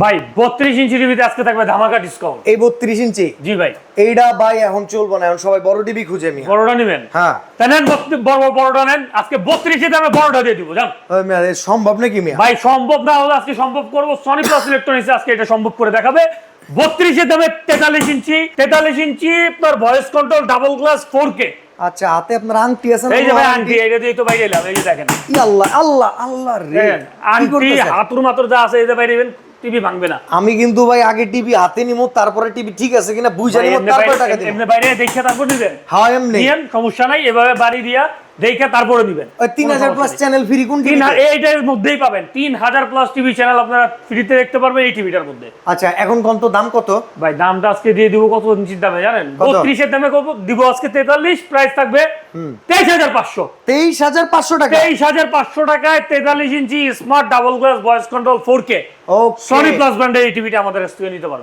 ভাই 32 ইঞ্চি টিভিতে আজকে থাকবে ধামাকা ডিসকাউন্ট। এই 32 ইঞ্চি? জি ভাই। এইটা ভাই এখন চলবে না, এখন সবাই বড় টিভি খুঁজে মি। বড়টা নেবেন? হ্যাঁ। তাই নেন, বড়টা নেন। আজকে 32 এর দামে বড়টা দিয়ে দিব, জান। ওই মিয়া এ সম্ভব নাকি মিয়া? ভাই সম্ভব না হলে আজকে সম্ভব করব। সনি প্লাস ইলেকট্রনিক্স আজকে এটা সম্ভব করে দেখাবে। 32 এর দামে 43 ইঞ্চি আপনার voice control double glass 4K। আচ্ছা, হাতে আপনার আংটি আছে না? এই যে ভাই আংটি, এটা দিয়ে তো বাইরে এলাম, এই যে দেখেন। ই আল্লাহ আল্লাহ আল্লাহ রে, দেখেন কি আংটি করতেছেন? হাতুর মাতুর যা আছে এই যে বাইরে টিভি ভাঙবে না। আমি কিন্তু ভাই আগে টিভি হাতে নিমু, তারপরে টিভি ঠিক আছে কিনা বুঝে নিমু, তারপরে টাকা দিব। এমনি বাইরে দেখে তারপর দিবেন। হ্যাঁ এমনি দিয়েন, সমস্যা নাই। এভাবে বাড়ি দিয়া দেখে তারপরে দিবেন। ওই 3000 প্লাস চ্যানেল ফ্রি কোন টিভি? এইটার মধ্যেই পাবেন 3000 প্লাস টিভি চ্যানেল আপনারা ফ্রিতে দেখতে পারবেন এই টিভিটার মধ্যে। আচ্ছা, এখন কত দাম কত? ভাই দামটা আজকে দিয়ে দিব কত ইঞ্চির দামে জানেন? 32 এর দামে দিব আজকে 43, প্রাইস থাকবে 23500। 23500 টাকা? 23500 টাকায় 43 ইঞ্চি smart double glass voice control 4K okay. Sony plus ব্র্যান্ডের এই টিভিটা আমাদের কাছ থেকে নিতে পারবেন।